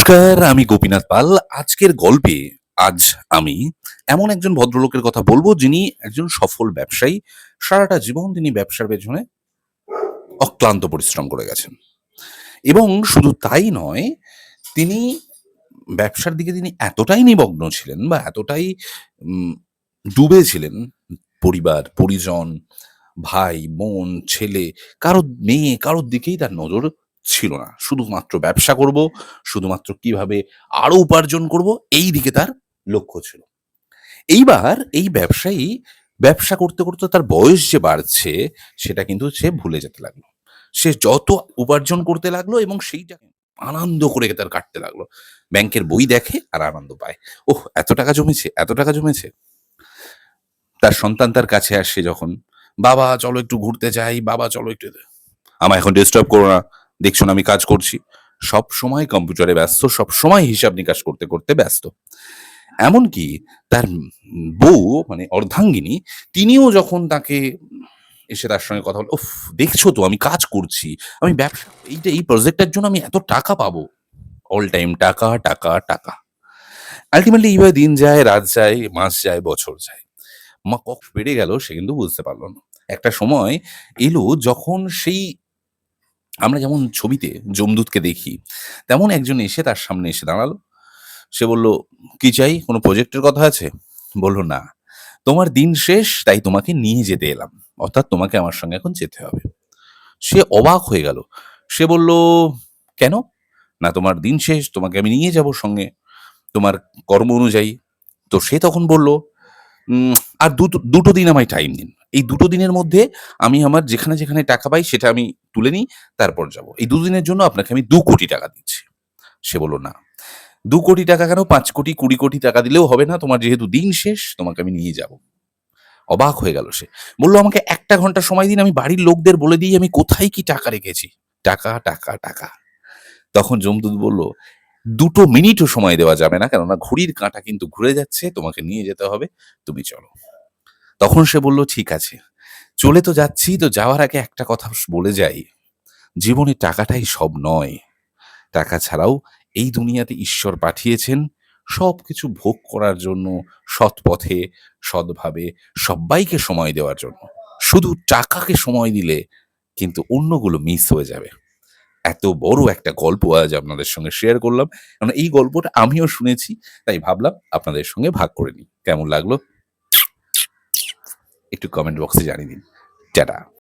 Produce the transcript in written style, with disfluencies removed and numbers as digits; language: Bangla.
নমস্কার, আমি গোপীনাথ পাল। আজকের গল্পে আজ আমি এমন একজন ভদ্রলোকের কথা বলব যিনি একজন সফল ব্যবসায়ী। সারাটা জীবন তিনি ব্যবসার পেছনে অক্লান্ত পরিশ্রম করে গেছেন। এবং শুধু তাই নয়, তিনি ব্যবসার দিকে তিনি এতটাই নিমগ্ন ছিলেন বা এতটাই উম ডুবে ছিলেন, পরিবার, পরিজন, ভাই, বোন, ছেলে, কারো মেয়ে, কারোর দিকেই তার নজর ছিল না। শুধুমাত্র ব্যবসা করব, শুধুমাত্র কিভাবে আরো উপার্জন করব, এই দিকে তার লক্ষ্য ছিল। এইবার এই ব্যবসায়ী ব্যবসা করতে, করতে তার বয়স যে বাড়ছে, সেটা কিন্তু সে ভুলে যেতে লাগলো। সে যত উপার্জন করতে লাগলো এবং সেইটা আনন্দ করে তার কাটতে লাগলো। ব্যাংকের বই দেখে আর আনন্দ পায়। ওহ! এত টাকা জমেছে, এত টাকা জমেছে। তার সন্তান তার কাছে আসে যখন, "বাবা চলো একটু ঘুরতে যাই, বাবা চলো একটু" "আমায় এখন ডিস্টার্ব করো না। দেখছো না আমি কাজ করছি।" সবসময় কম্পিউটারে ব্যস্ত, সবসময় হিসাব নিকাশ করতে, করতে ব্যস্ত। এমনকি তার বউ মানে অর্ধাঙ্গিনী, তিনিও যখন তাকে এসে তার সঙ্গে কথা বলে, "উফ! দেখছো তো আমি কাজ করছি। আমি ব্যবসা এই প্রজেক্টটার জন্য আমি এত টাকা পাবো।" অল টাইম টাকা, টাকা, টাকা। আল্টিমেটলি এইভাবে দিন যায়, রাত যায়, মাস যায়, বছর যায়। বেড়ে গেল সে কিন্তু বুঝতে পারল না। একটা সময় এলো যখন সেই আমরা যেমন ছবিতে যমদূতকে দেখি, তেমন একজন এসে তার সামনে এসে দাঁড়ালো। সে বলল, "কি চাই? কোনো প্রজেক্টের কথা আছে?" বলল, "না। তোমার দিন শেষ তাই তোমাকে নিয়ে যেতে এলাম। অর্থাৎ তোমাকে আমার সঙ্গে এখন যেতে হবে।" সে অবাক হয়ে গেল। সে বলল, "কেন?" "না তোমার দিন শেষ, তোমাকে আমি নিয়ে যাবো সঙ্গে, তোমার কর্ম অনুযায়ী।" তো সে তখন বলল, উম আর দুটো দিন আমায় টাইম দিন। এই দুটো দিনের মধ্যে আমি আমার যেখানে, যেখানে টাকা পাই সেটা আমি তুলে নিই, তারপর যাবো। এই দুদিনের জন্য আপনাকে আমি ৳২,০০,০০,০০০ দিচ্ছি। সে বলল, "না, ৳২,০০,০০,০০০ কেন? ৫,০০,০০,০০০, ৳২০,০০,০০,০০০ দিলেও হবে না। তোমার যেহেতু দিন শেষ, তোমাকে আমি নিয়ে যাবো।" অবাক হয়ে গেল সে। বলল, "আমাকে ১ টা ঘন্টা সময় দিন, আমি বাড়ির লোকদের বলে দিই আমি কোথায় কি টাকা রেখেছি। টাকা, টাকা, টাকা।" তখন যমদূত বলল, "২ মিনিটও সময় দেওয়া যাবে না। কেননা ঘড়ির কাঁটা কিন্তু ঘুরে যাচ্ছে। তোমাকে নিয়ে যেতে হবে। তুমি চলো।" তখন সে বলল, "ঠিক আছে। চলে তো যাচ্ছি, তো যাওয়ার আগে একটা কথা বলে যাই। জীবনে টাকাটাই সব নয়। টাকা ছাড়াও এই দুনিয়াতে ঈশ্বর পাঠিয়েছেন সবকিছু ভোগ করার জন্য, সৎ পথে, সৎভাবে সব্বাইকে সময় দেওয়ার জন্য। শুধু টাকাকে সময় দিলে কিন্তু অন্যগুলো মিস হয়ে যাবে।" এত বড় একটা গল্প আজ আপনাদের সঙ্গে শেয়ার করলাম। কারণ এই গল্পটা আমিও শুনেছি, তাই ভাবলাম আপনাদের সঙ্গে ভাগ করে নিই। কেমন লাগলো? একটু কমেন্ট বক্সে জানিয়ে দিন। টাটা।